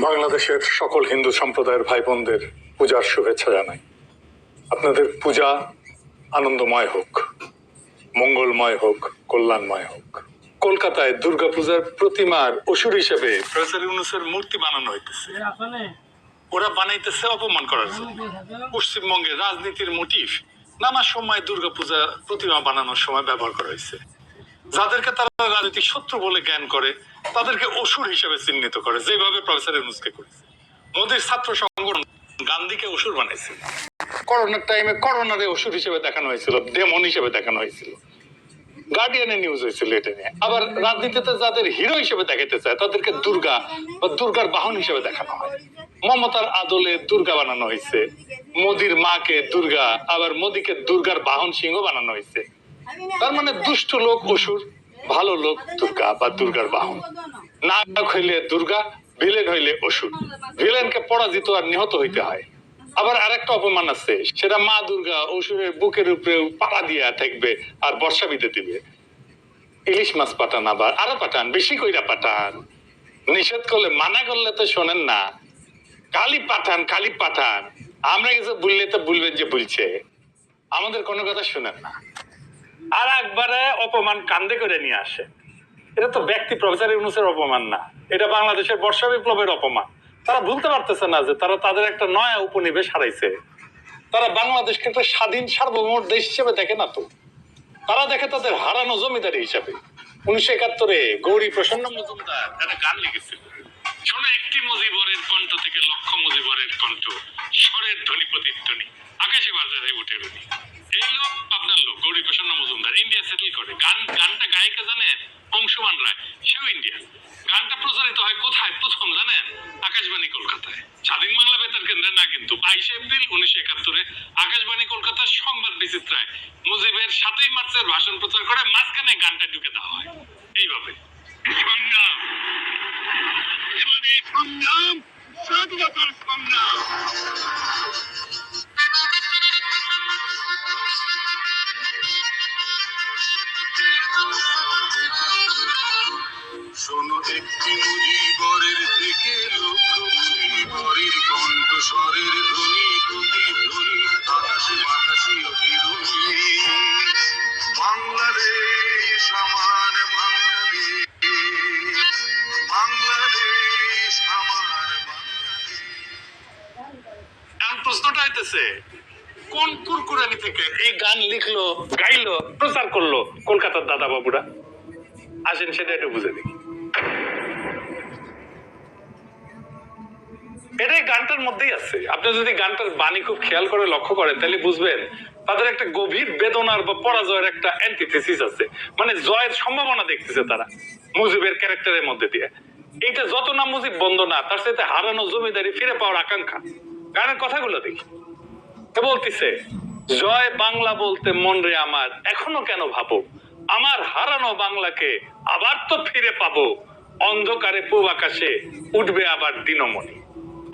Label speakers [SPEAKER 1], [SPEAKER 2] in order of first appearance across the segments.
[SPEAKER 1] বাংলাদেশের সকল হিন্দু সম্প্রদায়ের ভাই বোনদের পূজার শুভেচ্ছা জানাই। আপনাদের পূজা আনন্দময় হোক, মঙ্গলময় হোক, কল্যাণময় হোক। কলকাতায় দুর্গাপূজার প্রতিমার অসুর হিসেবে প্রফেসর ইউনূসের মূর্তি বানানো হইতেছে। ওরা বানাইতেছে অপমান করার জন্য। পশ্চিমবঙ্গের রাজনীতির মোটিভ নানা সময় দুর্গাপূজা প্রতিমা বানানোর সময় ব্যবহার করা হয়েছে। যাদেরকে তারা রাজনৈতিক শত্রু বলে জ্ঞান করে তাদেরকে অসুর হিসেবে চিহ্নিত করে, যেভাবে প্রফেসর ইউনূসকে করেছে। মোদীর ছাত্র সংগঠন গান্ধীকে অসুর বানাইছিল। করোনার টাইমে করোনারে অসুর হিসেবে দেখানো হয়েছিল, ডেমন হিসেবে দেখানো হয়েছিল। গার্ডিয়ানের নিউজ হয়েছিল এটা নিয়ে। আবার রাজনীতিতে যাদের হিরো হিসেবে দেখাতে চায় তাদেরকে দুর্গা বা দুর্গার বাহন হিসেবে দেখানো হয়। মমতার আদলে দুর্গা বানানো হয়েছে, মোদির মাকে দুর্গা, আবার মোদীকে দুর্গার বাহন সিংহ বানানো হয়েছে। তার মানে দুষ্ট লোক অসুর, ভালো লোক দুর্গা বা দুর্গার বাহন। নায়ক হইলে দুর্গা, ভিলেন হইলে অসুর। ভিলেনকে পরাজিত আর নিহত হইতে হয়। আবার আরেকটা অপমান আছে, সেটা মা দুর্গা অসুরের বুকের উপরে পাড়া দিয়া থাকবে আর বর্ষা বিতে দিবে। ইলিশ মাছ পাঠান, আবার আরো পাঠান, বেশি কইরা পাঠান। নিষেধ করলে, মানা করলে তো শোনেন না। কালি পাঠান, কালি পাঠান। আমরা কিছু বললে তো বলবেন যে বলছে, আমাদের কোনো কথা শুনেন না। আর একবারে অপমান কান্দে করে নিয়ে আসে। এটা তো ব্যক্তি প্রফেসর ইউনূসের অপমান না, এটা বাংলাদেশের বর্ষা বিপ্লবের অপমান। তারা ভুলতে পারতেছে না যে তারা তাদের একটা নয়া উপনিবেশ হারাইছে। তারা বাংলাদেশকে একটা স্বাধীন সার্বভৌম দেশ হিসেবে দেখে না তো, তারা দেখে তাদের হারানো জমিদারি হিসাবে। 1971-এ গৌরী প্রসন্ন মজুমদার একটা গান লিখেছিল, শোনো একটি মুজিবরের কণ্ঠ থেকে লক্ষ মুজিবরের কণ্ঠ, স্বরের ধ্বনি প্রতিধ্বনি, আকাশে বাজারে উঠে রুনি। এই লোক আপনার লোক গৌরী প্রসন্ন মজুমদার ইন্ডিয়া সেটেল করে। গানটা গায়িকা জানেন? অংশুমান রায়, সেও ইন্ডিয়া। গানটা প্রচারিত হয় কোথায় প্রথম জানেন? আকাশবাণী কলকাতায়, স্বাধীন বাংলা বেতার কেন্দ্রে না কিন্তু। 22 এপ্রিল 1971-এ আকাশবাণী কলকাতার সংবাদ বিচিত্রায় মুজিবের 7 মার্চের ভাষণ প্রচার করে মাঝখানে গানটা ঢুকে দেওয়া হয়। এইভাবে সংগ্রাম, এবারে সংগ্রাম, স্বাধীনতার সংগ্রাম। শোনো একটি মুজিবরের থেকে লক্ষ মুজিবরের কণ্ঠস্বরের ধ্বনি প্রতিধ্বনি, আকাশে বাতাসে অতিরুনি। বাংলাদেশ আমার বাংলাদেশ, বাংলাদেশ আমার বাংলাদেশ। এখন প্রশ্নটা হইতেছে, কোন কুরকুরানি থেকে এই গান লিখলো, গাইলো, প্রচার করলো কলকাতার দাদা বাবুরা? আসেন সেটা একটু বুঝে দেখি। এটাই গানটার মধ্যেই আছে। আপনি যদি গানটার বাণী খুব খেয়াল করে লক্ষ্য করেন তাহলে বুঝবেন তাদের একটা গভীর বেদনার বা পরাজয়ের একটা অ্যান্টিথেসিস আছে। মানে জয়ের সম্ভাবনা দেখতেছে তারা মুজিবের ক্যারেক্টারের মধ্যে দিয়ে। এইটা যত না মুজিব বন্দনা, তার সাথে হারানো জমিদারি ফিরে পাওয়ার আকাঙ্ক্ষা। গানের কথাগুলো দেখি, বলতেছে, জয় বাংলা বলতে মন রে আমার, এখনো কেন ভাবো, আমার হারানো বাংলাকে আবার তো ফিরে পাবো, অন্ধকারে পূব আকাশে উঠবে আবার দিনমণি।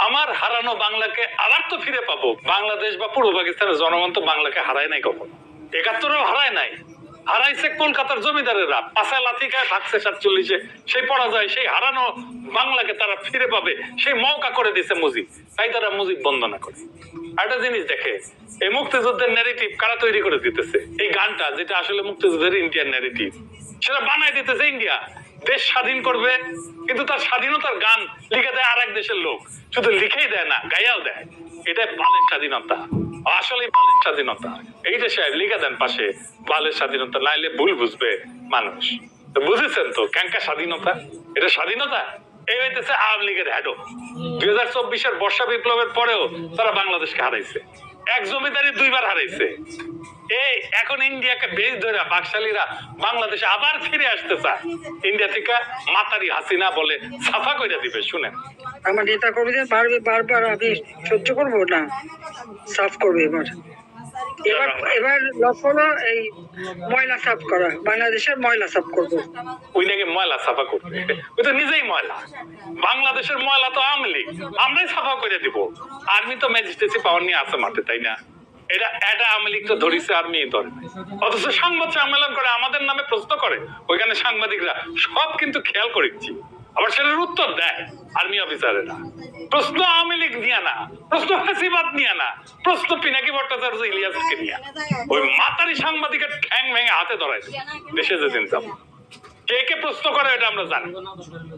[SPEAKER 1] আমার হারানো বাংলাকে আবার তো ফিরে পাবো। বাংলাদেশ বা পূর্ব পাকিস্তানের জনগণ তো বাংলাকে হারায় নাই কখনো, 71-এও হারায় নাই। হারাইছে কলকাতার জমিদারেরা, পাশা লাথি খায় ভাগছে 47-এ। সেই পরাজয়, সেই হারানো বাংলাকে তারা ফিরে পাবে সেই মৌকা করে দিছে মুজিব, তাই তারা মুজিব বন্দনা করে। একটা জিনিস দেখে, এই মুক্তিযুদ্ধের ন্যারেটিভ কারা তৈরি করে দিতেছে? এই গানটা, যেটা আসলে মুক্তিযুদ্ধের ইন্ডিয়ান ন্যারেটিভ, সেটা বানায় দিতেছে ইন্ডিয়া। দেশ স্বাধীন করবে, কিন্তু তার স্বাধীনতার গান লিখে দেয় আর এক দেশের লোক। শুধু লিখেই দেয় না, গাইয়াও দেয়। এটাই বালের স্বাধীনতা, আসলে বালের স্বাধীনতা। এইটা সাহেব লিখে দেন পাশে, বালের স্বাধীনতা, নাইলে ভুল বুঝবে মানুষ। বুঝেছেন তো ক্যাঙ্কা স্বাধীনতা? এটা স্বাধীনতা? এই হইতেছে আওয়ামী লীগের হ্যাডো। 2024-এর বর্ষা বিপ্লবের পরেও তারা বাংলাদেশকে হারাইছে, এক জমিদারি 2 বার হারাইছে। এই এখন ইন্ডিয়াকে বেশ ধরে বাকশালীরা বাংলাদেশে আবার ফিরে আসতে চায়। ইন্ডিয়া থেকে মাতারি হাসিনা বলে সাফা করে দিবে। শুনেন,
[SPEAKER 2] আমার নেতা কর্মীদের বারবার আমি সহ্য করবো না, সাফ করবে। এবার এবার লক্ষ্য হলো এই ময়লা সাফ করা, বাংলাদেশের ময়লা সাফ করবো।
[SPEAKER 1] ওই নাকি ময়লা সাফা করবে, ওই তো নিজেই ময়লা। বাংলাদেশের ময়লা তো আওয়ামী লীগ, আমরাই সাফা করে দিব। আর্মি তো ম্যাজিস্ট্রেসি পাওয়ার নিয়ে আছে মাঠে, তাই না? এটা আওয়ামী লীগ তো ধরিছে, আর্মি ধরে। অথচ সংবাদ সম্মেলন করে আমাদের নামে প্রশ্ন করে, ওইখানে সাংবাদিকরা সব কিন্তু খেয়াল করেছি। আবার সেটার উত্তর দেয় আর্মি অফিসারেরা। প্রশ্ন আওয়ামী লীগ নিয়ে না, প্রশ্ন ফাঁসিবাদ নিয়ে না, প্রশ্ন পিনাকি ভট্টাচার্য ইলিয়াসকে নিয়ে। ওই মাতারি সাংবাদিকের ঠ্যাং ভেঙে হাতে ধরায় দেশে যেদিন যাব। কে কে প্রশ্ন করে এটা আমরা জানি।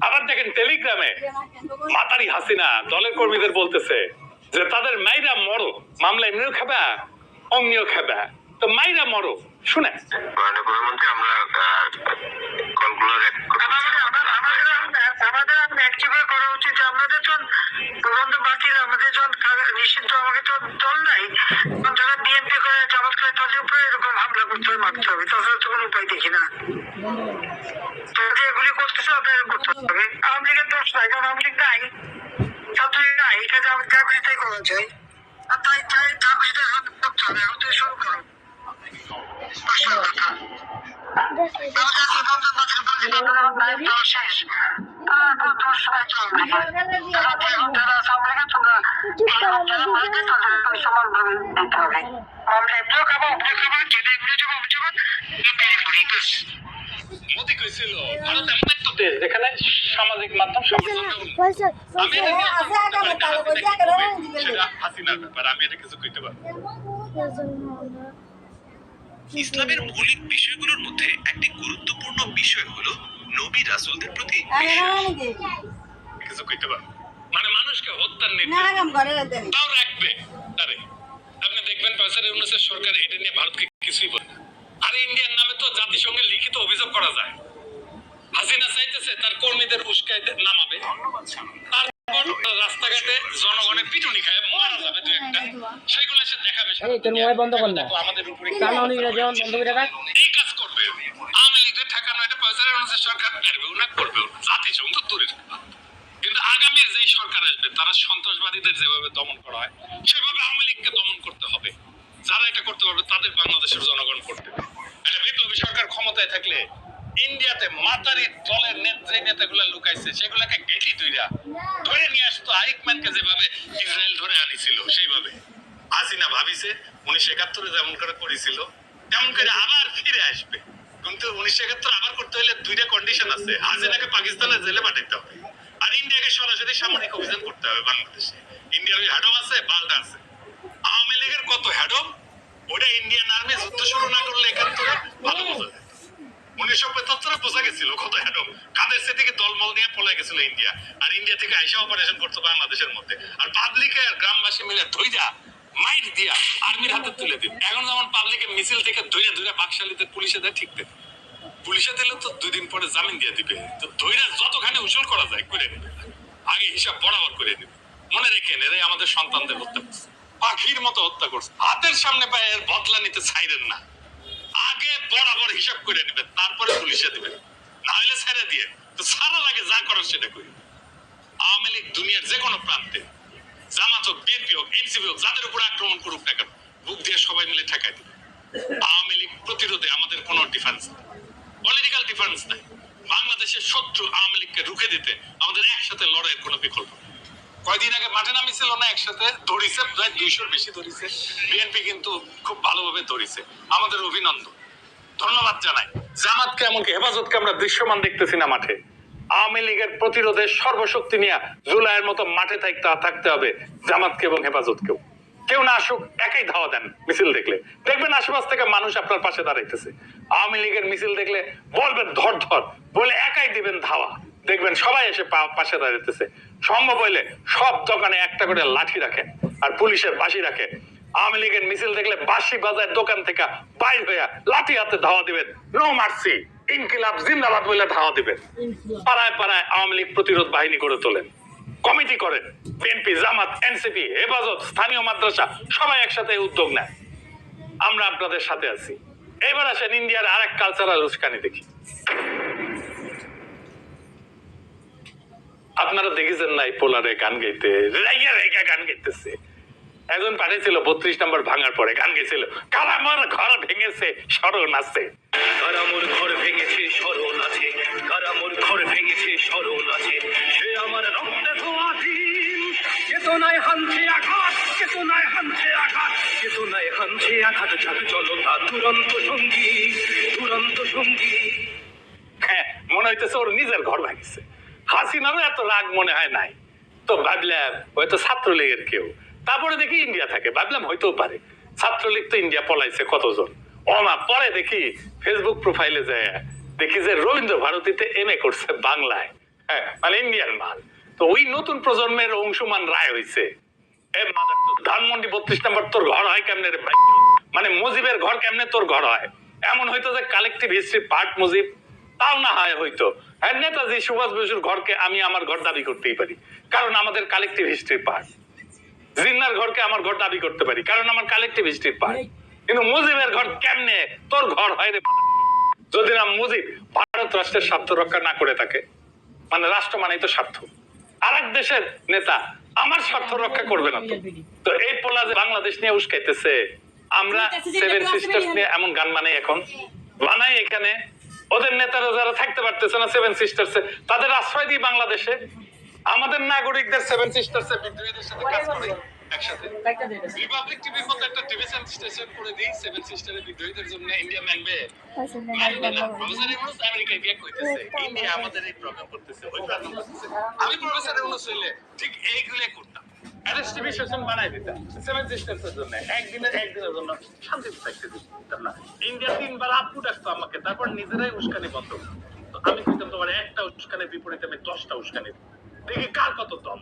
[SPEAKER 1] আবার দেখেন টেলিগ্রামে মাতারি হাসিনা দলের কর্মীদের বলতেছে যে তাদের মাইরা মরো, মামলা এমনিও খাবা অমনিও খাবা, তো মাইরা মরো। শুনে
[SPEAKER 3] মাননীয় প্রধানমন্ত্রী, আমরা কলগুলো
[SPEAKER 2] আমাদের অ্যাক্টিভেট করা উচিত। আমাদের তো প্রবন্ধ বাতিল, আমাদের যখন নিষিদ্ধ, আমাকে তো দল নাই। যারা বিএনপি করে জামাত করে তাদের উপরে এরকম হামলা করতে হবে, মারতে হবে, তাছাড়া তো কোনো উপায় দেখি না। তো এগুলি করতেছে, আপনাদের করতে হবে। আওয়ামী লীগের দোষ নাই, কারণ আওয়ামী লীগ নাই, ছাত্রলীগ নাই, এটা যা খুশি তাই করা যায়। আর তাই তাই যা খুশি তাই করতে হবে। এখন থেকে শুরু করো।
[SPEAKER 1] মোদি কইছিল ভারত এমন একটা দেশ যেখানে সামাজিক মাধ্যম আমি হাসিনার ব্যাপার, আমি এটা কিছু কইতে পারবো।
[SPEAKER 4] ইসলামের মৌলিক বিষয়গুলোর মধ্যে একটি গুরুত্বপূর্ণ বিষয় হলো নবী রাসূলদের প্রতি বিশ্বাস।
[SPEAKER 1] কিছু কইতে পারবো মানে মানুষকে হত্যার নির্দেশ তাও রাখবে। আরে আপনি দেখবেন প্রফেসর ইউনূসের সরকার এটা নিয়ে ভারতকে কিছুই বলে না। আর ইন্ডিয়ার নামে তো জাতিসংঘে লিখিত অভিযোগ করা যায়। হাসিনা চাইতেছে তার কর্মীদের উস্কাইতে নামাবে, তারপর রাস্তাঘাটে জনগণের পিটুনি খায় মারা যাবে দু একটা, সেগুলো সে দেখাবে। আমাদের উপরে এই কাজ করবে আওয়ামী লীগের ঠেকানো, এটা প্রফেসর ইউনূসের সরকার পারবেও না, করবেও না, জাতিসংঘ দূরের কথা। কিন্তু আগামীর যে সরকার আসবে তারা সন্ত্রাসবাদীদের যেভাবে দমন করা হয় সেভাবে আওয়ামী লীগকে দমন করতে হবে। যারা এটা করতে পারবে তাদের বাংলাদেশের জনগণ করতে হবে। একটা বিপ্লবী সরকার ক্ষমতায় থাকলে ইন্ডিয়াতে মাতারি দলের নেতাগুলা লুকাইছে সেগুলাকে গেটি ধরে নিয়ে আসতো। আইকম্যানকে যেভাবে ইসরায়েল ধরে আনিছিল সেইভাবে হাসিনা ভাবিছে 1971 যেমন করে করেছিল তেমন করে আবার ফিরে আসবে। কিন্তু 1971 আবার করতে হলে দুইটা কন্ডিশন আছে, হাসিনাকে পাকিস্তানের জেলে পাঠাতে হবে আর ইন্ডিয়াকে সরাসরি সামরিক অভিযান করতে হবে বাংলাদেশে। ইন্ডিয়ার ওই হ্যাডম আছে, বাল্ট আছে। আওয়ামী লীগের কত হ্যাডম, ওটা ইন্ডিয়ান আর্মি যুদ্ধ শুরু না করলে 71 ভালো বোঝা যায়। 1975 বোঝা গেছিল কত হ্যাডম, কাদের সে থেকে দলমল নিয়ে পলে গেছিল ইন্ডিয়া, আর ইন্ডিয়া থেকে আইসা অপারেশন করতো বাংলাদেশের মধ্যে। আর পাবলিকে আর গ্রামবাসী মিলে ধইরা মাইট দিয়া আর্মির হাতে তুলে দিন। এখন যেমন পাবলিকে মিছিল থেকে ধইরা বাকশালীতে পুলিশে দেয়, ঠিক দেয়। পুলিশে দিলে তো 2 দিন পরে জামিন দিয়ে দিবে। তো ধইরা যতখানি উসুল করা যায় করে নেবে, আগে হিসাব বরাবর করে নেবে। মনে রেখেন এরাই আমাদের সন্তানদের হত্যা করছে, পাখির মতো হত্যা করছে। হাতের সামনে পায়ে এর বদলা নিতে চাইলেন না, আগে বরাবর হিসাব করে নেবেন, তারপরে পুলিশে দিবেন, না হলে ছেড়ে দিয়ে তো সারা লাগে যা করার সেটা করি। আওয়ামী লীগ দুনিয়ার যে কোনো প্রান্তে, জামাত হোক, বিএনপি হোক, এনসিপি হোক, যাদের উপর আক্রমণ করুক না কেন, বুক দিয়ে সবাই মিলে ঠেকাই দিবে। আওয়ামী লীগ প্রতিরোধে আমাদের কোনো ডিফেন্স নেই, পলিটিক্যাল ডিফেন্স নাই। বাংলাদেশের শত্রু আওয়ামী লীগকে রুখে দিতে আমাদের একসাথে লড়াইয়ের কোনো বিকল্প নেই। কয়দিন আগে মাঠে নামিছিল না, একসাথে ধরিছে, প্রায় 200-র বেশি ধরিছে। বিএনপি কিন্তু খুব ভালোভাবে ধরিছে, আমাদের অভিনন্দন, ধন্যবাদ জানাই। জামাতকে এমনকি হেফাজতকে আমরা দৃশ্যমান দেখতেছি না মাঠে। আওয়ামী লীগের প্রতিরোধে সর্বশক্তি নিয়ে জুলাইয়ের মতো মাঠে থাকতে হবে জামাতকে এবং হেফাজতকেও। কেউ না আসুক, একাই ধাওয়া দেন মিছিল দেখলে, দেখবেন আশেপাশ থেকে মানুষ আপনার পাশে দাঁড়াইতেছে। আওয়ামী লীগের মিছিল দেখলে বলবেন ধর ধর, বলে একাই দিবেন ধাওয়া, দেখবেন সবাই এসে পাশে দাঁড়াইতেছে। সম্ভব হইলে সব দোকানে একটা করে লাঠি রাখেন আর পুলিশের বাঁশি রাখেন। আওয়ামী লীগের মিছিল দেখলে বাঁশি বাজার দোকান থেকে বাইর হইয়া লাঠি হাতে ধাওয়া দিবেন, নো মার্সি, ইনকিলাব জিন্দাবাদ বলে ধাওয়া দিবেন। পাড়ায় পাড়ায় আওয়ামী লীগ প্রতিরোধ বাহিনী করে তোলেন, কমিটি করেন। বিএনপি, জামাত, এনসিপি, হেফাজত, স্থানীয় মাদ্রাসা সবাই একসাথে উদ্যোগ নেয়। আমরা আপনাদের সাথে আছি। এবার আসেন ইন্ডিয়ার আরেক কালচারাল উস্কানি দেখি। আপনারা দেখেছেন নাই পোলারে গান গাইতে, রেগা গান গাইতেছে। একজন পাঠিয়েছিল 32 নম্বর ভাঙার পরে গান গেছিল, কারামোর ঘর ভেঙেছে স্মরণ আছে।
[SPEAKER 5] কারামোর ঘর ভেঙেছে স্মরণ আছে, কারামোর ঘর ভেঙেছে স্মরণ আছে। সে আমার রক্তে ধোয়া দিন, চেতনায় হানছে আঘাত, চেতনায় হানছে আঘাত, চেতনায় হানছে আঘাত। যাক জনতা দুরন্ত সঙ্গী, দুরন্ত সঙ্গী।
[SPEAKER 1] হ্যাঁ, মনে হইতেছে ওর নিজের ঘর ভাঙিছে। হাসিনারও এত রাগ মনে হয় নাই, তো ভাবলাম হয়তো ছাত্রলীগের কেউ। তারপরে দেখি ইন্ডিয়া থাকে, ভাবলাম হয়তেও পারে ছাত্রলীগ তো ইন্ডিয়া পলাইছে কতজন। না, পরে দেখি ফেসবুক প্রোফাইলে যায় দেখি যে রবীন্দ্র ভারতীতে এমএ করছে বাংলায়, হ্যাঁ মানে ইন্ডিয়ান মাল। তো ওই নতুন প্রজন্মের অংশমান রায় হয়েছে, ধানমন্ডি 32 নম্বর তোর ঘর হয় কেমনে রে ভাই? মানে মুজিবের ঘর কেমনে তোর ঘর হয়? এমন হয়তো যে কালেকটিভ হিস্ট্রি পার্ট মুজিব, তাও না হয় হয়তো। হ্যাঁ, নেতাজি সুভাষ বসুর ঘরকে আমি আমার ঘর দাবি করতেই পারি, কারণ আমাদের কালেকটিভ হিস্ট্রি পার্ট। জিন্নার ঘরকে আমার ঘর দাবি করতে পারি, কারণ আমার কালেকটিভ হিস্ট্রি পার্ট। কিন্তু মুজিবের ঘর কেমনে তোর ঘর হয় রে? যদি না মুজিব ভারত রাষ্ট্রের স্বার্থ রক্ষা না করে থাকে, মানে রাষ্ট্র মানেই তো স্বার্থ, আর এক দেশের নেতা আমার স্বার্থ রক্ষা করবে না। তো এই পোলা যে বাংলাদেশ নিয়ে উস্কাইতেছে, আমরা সেভেন সিস্টার্স নিয়ে এমন গান বানাই, এখন বানাই এখানে। ওদের নেতারা যারা থাকতে পারতেছে না সেভেন সিস্টার্সে, তাদের আশ্রয় দিই বাংলাদেশে। আমাদের নাগরিকদের সেভেন সিস্টার্সে বিদ্রোহীদের সাথে কাজ করি একসাথে। রিপাবলিক টিভির মতো একটা টিভি স্টেশন করে দিই সেভেন সিস্টারের বিদ্রোহীদের জন্য। ইন্ডিয়া মানবে না। প্রফেসর ইউনূস আমেরিকায় গিয়ে কইতেছে ইন্ডিয়া আমাদের এই প্রবলেম করতেছে, ওই প্রবলেম করতেছে। আমি প্রফেসর ইউনূস হইলে ঠিক এইগুলো করতাম, অ্যারেস্ট টিভি স্টেশন বানাই দিতাম সেভেন সিস্টার্সের জন্য। একদিনের জন্য শান্তিতে থাকতে দিতাম না। ইন্ডিয়া 3 বার আপু ডাকতো আমাকে, তারপর নিজেরাই উস্কানি বন্ধ। তো আমি কইতাম তোমার একটা উস্কানির বিপরীতে আমি 10টা উস্কানি দিই, দেখি কার কত দম।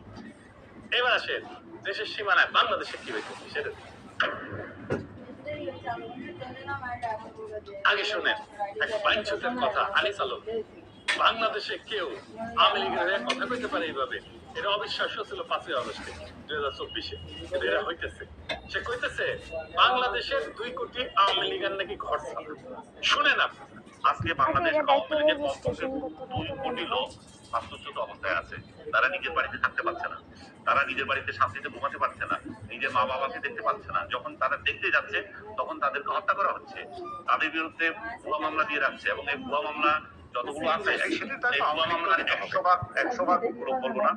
[SPEAKER 1] এবার আসে দেশের সীমানায় বাংলাদেশে কি হয়েছে সেটা আগে শোনেন। এক বাইঞ্চুতের কথা, আনিস আলম। বাংলাদেশে কেউ আওয়ামী লীগের হয়ে কথা কইতে পারে এইভাবে? এটা অবিশ্বাস্য ছিল 5ই আগস্টে 2024-এ, কিন্তু এটা হইতেছে। সে কইতেছে বাংলাদেশের 2 কোটি আওয়ামী লীগের নাকি ঘর ছাড়া। শুনেন আপনি,
[SPEAKER 3] আজকে বাংলাদেশ আওয়ামী লীগের কমপক্ষে 2 কোটি লোক বাস্তুচ্যুত অবস্থায় আছে। তারা নিজের বাড়িতে থাকতে পারছে না, তারা নিজের বাড়িতে শান্তিতে ঘুমাতে পারছে না, নিজের মা বাবাকে দেখতে পাচ্ছে না। যখন তারা দেখতে যাচ্ছে তখন তাদেরকে হত্যা করা হচ্ছে, তাদের বিরুদ্ধে ভুয়া মামলা দিয়ে রাখছে, এবং এই ভুয়া মামলা যতগুলো আছে এই ভুয়া মামলার 100 ভাগ বলবো না,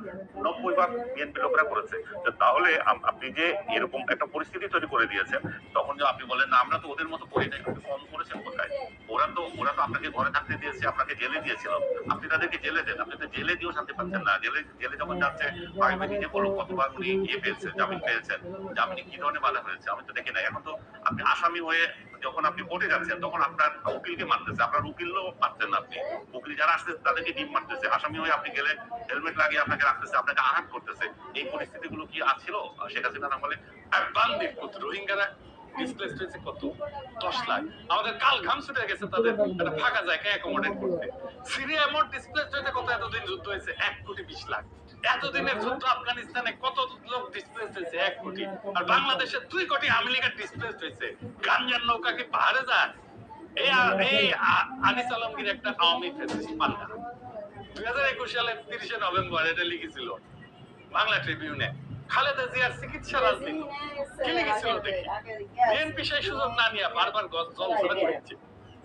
[SPEAKER 3] 90 ভাগ বিএনপি লোকরা করেছে। তো তাহলে আপনি যে এরকম একটা পরিস্থিতি তৈরি করে দিয়েছেন, তখন যে আপনি বলেন না আমরা তো ওদের মতো করি না, একটু কম করেছেন কোথায়? ওরা তো আপনাকে ঘরে থাকতে দিয়েছে, আপনাকে জেলে দিয়েছিল, আপনি তাদেরকে জেলে দেন। আপনি তো জেলে দিয়েও শান্তি পাচ্ছেন না। জেলে যখন যাচ্ছে ভাইবে নিজে বলো কতবার উনি পেয়েছেন, জামিন পেয়েছেন, জামিনে কি ধরনের বাধা হয়েছে আমি তো দেখি না। এখন তো আপনি আসামি হয়ে যখন আপনি কোর্টে যাচ্ছেন তখন আপনার উকিলকে মারতেছে, আপনার উকিলও পাচ্ছেন না। আপনি উকিল যারা আসছে তাদেরকে ডিম মারতেছে, আসামি হয়ে আপনি গেলে হেলমেট লাগিয়ে আপনাকে রাখতেছে, আপনাকে আঘাত করতেছে। এই পরিস্থিতিগুলো কি আছিল শেখ হাসিনা আমলে?
[SPEAKER 1] আর বাংলাদেশ রোহিঙ্গারা ডিসপ্লেসড হয়েছে কত? 10 লাখ। আমাদের কাল ঘাম ছুটে গেছে তাদের একটা ফাঁকা জায়গায় অ্যাকোমোডেট করতে। সিরিয়া এমন ডিসপ্লেসড হয়েছে কত? এতদিন যুদ্ধ হয়েছে 1,20,00,000। এতদিনের যুদ্ধ আফগানিস্তানে কত লোক ডিসপ্লেসড হয়েছে? 1 কোটি। আর বাংলাদেশে 2 কোটি আওয়ামী লীগের ডিসপ্লেসড হয়েছে। গাঞ্জার নৌকা কি পাহাড়ে যায়? এই আনিস আলমগীর একটা আওয়ামী ফ্যাসিস্ট পান্ডা 2021 সালের 30 নভেম্বর এটা লিখেছিল বাংলা ট্রিবিউনে, খালেদা জিয়ার চিকিৎসা রাজনীতি কি লিখেছিল দেখি। বিএনপি সেই সুযোগ না নিয়ে বারবার জল ছড়া দিচ্ছে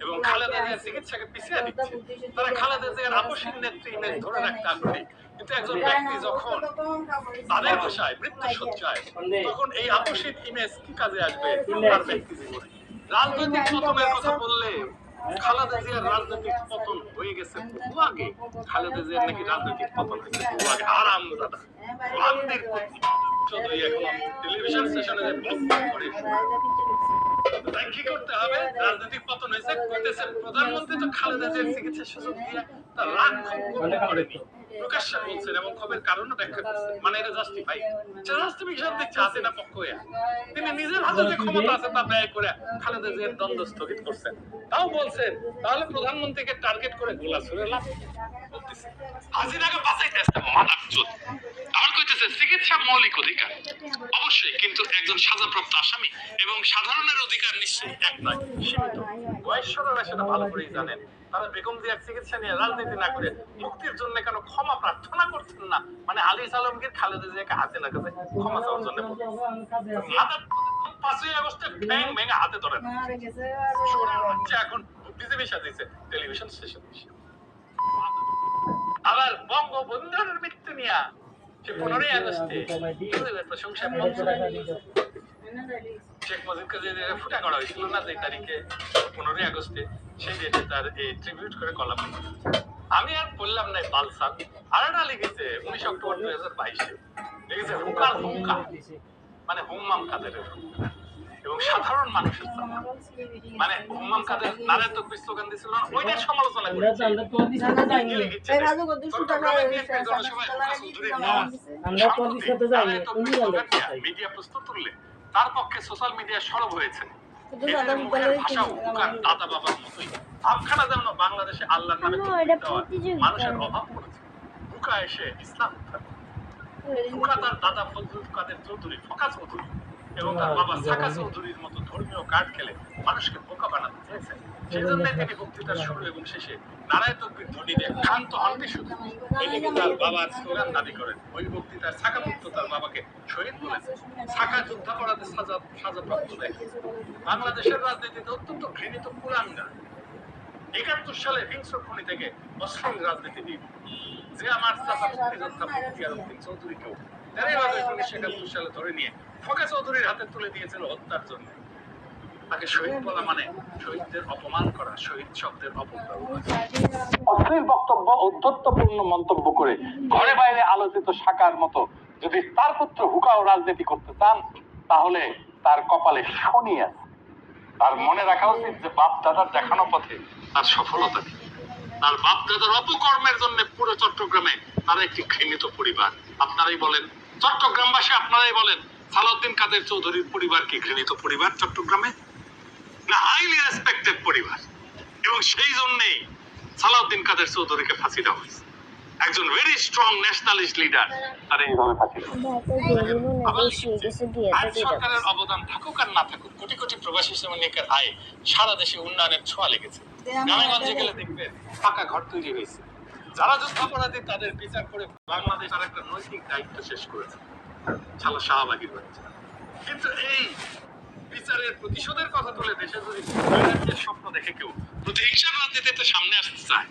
[SPEAKER 1] এবং খালেদা জিয়ার চিকিৎসাকে পিছিয়ে দিচ্ছে। তারা খালেদা জিয়ার আপসীন নেত্রী ইমেজ ধরে রাখতে আগ্রহী, কিন্তু একজন ব্যক্তি যখন তাদের ভাষায় মৃত্যুশয্যায়, তখন এই আপসীন ইমেজ কি কাজে আসবে তার ব্যক্তি জীবনে? রাজনৈতিক পতনের কথা বললে খালেদা জিয়ার রাজনৈতিক পতন হয়ে গেছে বহু আগে। খালেদা জিয়ার নাকি রাজনৈতিক পতন হয়েছে বহু আগে। আরাম দাদা বান্দির প্রতি শুধু এখন টেলিভিশন স্টেশনে বক্তব্য করে তাই কি করতে হবে? রাজনৈতিক পতন হয়েছে কইতেছে প্রধানমন্ত্রী তো খালেদা জিয়ার চিকিৎসার সুযোগ দিয়ে তার রাগ ক্ষোভ করেনি, প্রকাশ্যে বলছেন এবং ক্ষোভের কারণও ব্যাখ্যা করছেন। মানে এটা জাস্টিফাই, জাস্টিফিকেশন দিচ্ছে হাসিনা পক্ষ হয়ে। তিনি নিজের হাতে যে ক্ষমতা আছে তা ব্যয় করে খালেদা জিয়ার দ্বন্দ্ব স্থগিত করছেন। তাও বলছেন তাহলে প্রধানমন্ত্রীকে টার্গেট করে গোলা ছুড়ে লাভ বলতেছে হাসিনাকে বাঁচাইতে আসছে মাদারচোদ। আর কইতেছে চিকিৎসা মৌলিক অধিকার অবশ্যই, কিন্তু একজন সাজাপ্রাপ্ত আসামি এবং সাধারণের অধিকার নিশ্চয়ই এক নয়, সীমিত। বয়স্করা সেটা ভালো করেই জানেন। তারা বেগম জিয়ার চিকিৎসা নিয়ে রাজনীতি না করে মুক্তির জন্য কেন ক্ষমা প্রার্থনা করছেন না? মানে আনিস আলমগীর খালেদা জিয়াকে হাসিনার কাছে ক্ষমা চাওয়ার জন্য 5ই আগস্টে ঠ্যাং ভেঙে হাতে ধরে না এখন বিজেপি সাজিয়েছে টেলিভিশন স্টেশন। আবার বঙ্গবন্ধুর মৃত্যু নিয়ে সে 15ই আগস্টে প্রশংসা শেখ মুজিবকে যে ফুটা করা হয়েছিল না, যে তারিখে 15ই আগস্টে, সেই ডেটে তার এই ট্রিবিউট করে কলাম লিখেছে। আমি আর বললাম না বালসাল, আর একটা লিখেছে 19 অক্টোবর 2022-এ লিখেছে হুকার হুমকা, মানে হুম্মাম কাদেরের হুমকা এবং সাধারণ মানুষের সামনে, মানে হুম্মাম কাদের নারায়ণ তকবীর স্লোগান দিয়েছিল না, ওইটার সমালোচনা করেছে। মিডিয়া প্রস্তুত তুললে তার পক্ষে সোশ্যাল মিডিয়া সরব হয়েছে। এদের মুখের ভাষা হুকার দাদা বাবার মতোই। ভাবখানা যেমন বাংলাদেশে আল্লাহর নামে মানুষের অভাব পড়েছে, হুকা এসে ইসলাম উদ্ধার করে। হুকা তার দাদা ফজলুল কাদের চৌধুরী, ফকা চৌধুরী এবং তার বাবা সাকা চৌধুরীর মতো ধর্মীয় কার্ড খেলে মানুষকে বোকা বানাতে চেয়েছেন। সেই জন্যই তিনি বক্তৃতার শুরু এবং শেষে নারায় তকবীর ধ্বনি দিয়ে ক্ষান্ত হননি শুধু, এদিকে তার বাবার স্লোগান দাবি করেন। ওই বক্তৃতার সাকা পুত্র তার বাবাকে শহীদ বলেছে, সাকা যুদ্ধাপরাধে সাজাপ্রাপ্ত ব্যক্তি। বাংলাদেশের রাজনীতিতে অত্যন্ত ঘৃণিত কুলাঙ্গা 71 সালে হিংস্র খনি থেকে অশ্লীল রাজনীতিবিদ যে আমার চাচা মুক্তিযোদ্ধা মুক্তিয়ার উদ্দিন চৌধুরীকেও 13 আগস্ট 1971 সালে ধরে নিয়ে ফকা চৌধুরীর হাতে তুলে দিয়েছিল হত্যার জন্য। তাকে শহীদ বলা মানে শহীদদের অপমান করা, শহীদ শব্দের অপব্যবহার। অশ্লীল বক্তব্য, ঔদ্ধত্যপূর্ণ মন্তব্য করে ঘরে বাইরে আলোচিত শাখার মতো যদি তার পুত্র হুকাও রাজনীতি করতে চান, তাহলে তার কপালে শনি আছে। তার মনে রাখা উচিত যে বাপ দাদার দেখানো পথে তার সফলতা নেই। তার বাপ দাদার অপকর্মের জন্য পুরো চট্টগ্রামে তার একটি ঘৃণিত পরিবার। আপনারাই বলেন, চট্টগ্রামবাসী আপনারাই বলেন, সালাউদ্দিন কাদের চৌধুরীর পরিবার কি ঘৃণিত পরিবার চট্টগ্রামে? না, হাইলি রেসপেক্টেড পরিবার। এবং সেই জন্যই সালাউদ্দিন কাদের চৌধুরীকে ফাঁসি দেওয়া হয়েছে। একজন ভেরি স্ট্রং ন্যাশনালিস্ট লিডার, তার এইভাবে ফাঁসি দেওয়া। সরকারের অবদান থাকুক আর না থাকুক, কোটি কোটি প্রবাসী শ্রমিকের আয় সারা দেশে উন্নয়নের ছোঁয়া লেগেছে। গ্রামেগঞ্জে গেলে দেখবেন পাকা ঘর তৈরি হয়েছে। যারা যুদ্ধাপরাধী তাদের বিচার করে বাংলাদেশ আর একটা নৈতিক দায়িত্ব শেষ করেছে, ছালা শাহবাগীর হয়েছে। কিন্তু এই বিচারের প্রতিশোধের কথা তুলে দেশে যদি স্বপ্ন দেখে কেউ প্রতিহিংসার রাজনীতিতে সামনে আসতে চায়,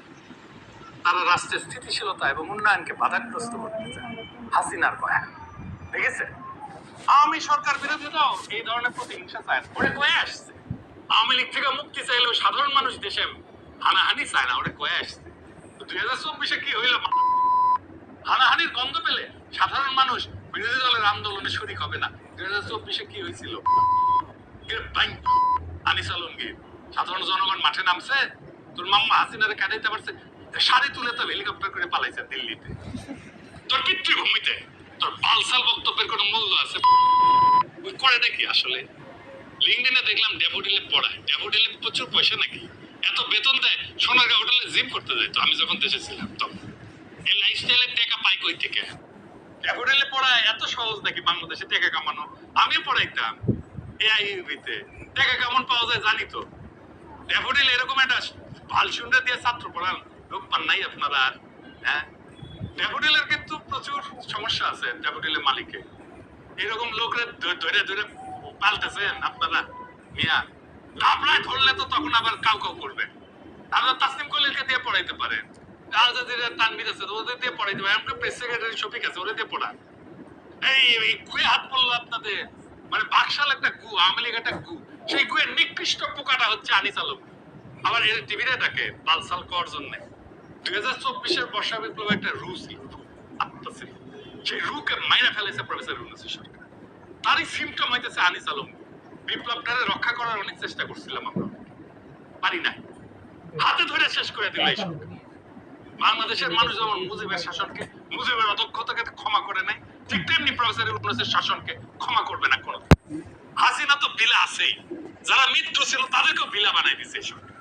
[SPEAKER 1] তারা রাষ্ট্রের স্থিতিশীলতা এবং উন্নয়নকে বাধাগ্রস্ত করতে চায়। হাসিনার ভয় দেখেছে। আওয়ামী সরকার বিরোধীরাও এই ধরনের প্রতিহিংসা চায় না, ওরা কয়ে আসছে। আওয়ামী লীগ থেকে মুক্তি চাইলেও সাধারণ মানুষ দেশে হানাহানি চায় না, ওরা কয়ে আসছে। 2024-এ কি হইল? হানাহানির গন্ধ পেলে সাধারণ মানুষ বিরোধী দলের আন্দোলনে শরিক হবে না। 2024-এ কি হয়েছিল? আনিস আলমগীর, সাধারণ জনগণ মাঠে নামছে, তোর মাম্মা হাসিনারে কাটাইতে পারছে, শাড়ি তুলে তো হেলিকপ্টার করে পালাইছে দিল্লিতে। তোর পিতৃভূমিতে তোর বালসাল বক্তব্যের কোনো মূল্য আছে? করে দেখি আসলে। লিঙ্কডিনে দেখলাম ড্যাফোডিলে পড়ায়। ড্যাফোডিলে প্রচুর পয়সা নাকি, এত বেতন দেয়। সোনারগাঁ হোটেলে জিম করতে যাইতো আমি যখন দেশে ছিলাম তখন। এই লাইফস্টাইলের টাকা পাই কই থেকে? ড্যাফোডিলে পড়ায় এত সহজ নাকি বাংলাদেশে টাকা কামানো? আমিও পড়াইতাম এআইইউবিতে। টাকা কেমন পাওয়া যায় জানি তো। ড্যাফোডিল এরকম একটা ভালসুন্ডা দিয়ে ছাত্র পড়ান লোক পান নাই আপনারা? হ্যাঁ, ড্যাফোডিলের কিন্তু প্রচুর সমস্যা আছে। ড্যাফোডিলের মালিকে এরকম লোকরে ধরে ধরে পাল্টেছেন আপনারা। মিয়া আপনারা ধরলে তো তখন আবার কাউ কাউ করবেন। আপনারা তাসনিম কলিলকে দিয়ে পড়াইতে পারেন, আল জাজিরার তানভীর আছে ওদের দিয়ে পড়াইতে পারেন, আমাকে প্রেস সেক্রেটারি শফিক আছে ওদের দিয়ে পড়ান। এই কুয়ে হাত পড়লো আপনাদের, মানে বাকশাল একটা গু, আওয়ামী লীগ একটা গু। সেই গুয়ের নিকৃষ্ট পোকাটা হচ্ছে আনিস আলম। আবার এর টিভিতে ডাকে বালসাল কর জন্য। 2024-এর বর্ষা বিপ্লব একটা রু ছিল, আত্মা ছিল। সেই রুকে মাইরা ফেলেছে প্রফেসর ইউনূসের সরকার। তারই সিমটম হইতেছে আনিস আলম। বিপ্লবটারে রক্ষা করার অনেক চেষ্টা করছিলাম আমরা, পারি না। হাতে ধরে শেষ করে দিল এই সরকার। বাংলাদেশের মানুষ যেমন মুজিবের শাসনকে, মুজিবের অদক্ষতাকে ক্ষমা করে নাই, ঠিক তেমনি প্রফেসর ইউনূসের শাসনকে ক্ষমা করবে না কোনো। হাসিনা তো বিলা আছেই, যারা মিত্র ছিল তাদেরকেও বিলা বানাই দিছে এই সরকার।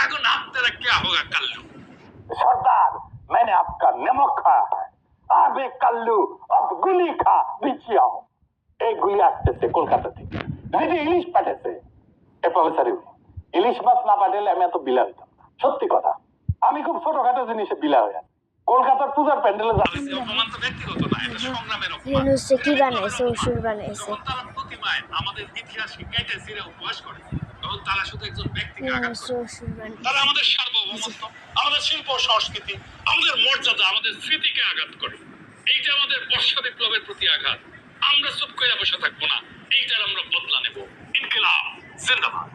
[SPEAKER 1] এখন আপনারা কে হোগা কাল্লু সর্দার, मैंने आपका नमक खाया है, अब एक कल्लू अब गुली खा बिचिया हो। এই গুলি আসতেছে কলকাতা থেকে, যদি ইলিশ পাঠাচ্ছে এ প্রফেসর ইলিশ মাছ না পাঠালে আমি এত বিলা হইতাম না। সত্যি কথা, আমি খুব ছোটখাটো জিনিসে বিলা হয়ে যাই। কলকাতার পূজার প্যান্ডেলে যাচ্ছি, অপমান তো ব্যক্তিগত না, এটা সংগ্রামের অপমান।
[SPEAKER 6] ইউনূস কি বানাইছে, অসুর বানাইছে।
[SPEAKER 1] তারা প্রতিমায় আমাদের ইতিহাসকে কেটে ছিঁড়ে উপহাস করে, তখন তারা শুধু একজন ব্যক্তিকে আঘাত করে। তারা আমাদের সার্বভৌমত্ব, আমাদের শিল্প সংস্কৃতি, আমাদের মর্যাদা, আমাদের স্মৃতিকে আঘাত করে। এইটা আমাদের বর্ষা বিপ্লবের প্রতি আঘাত। আমরা চুপ করে বসে থাকবো না।
[SPEAKER 5] এইটার আমরা বদলা নেব। ইনকিলাব জিন্দাবাদ।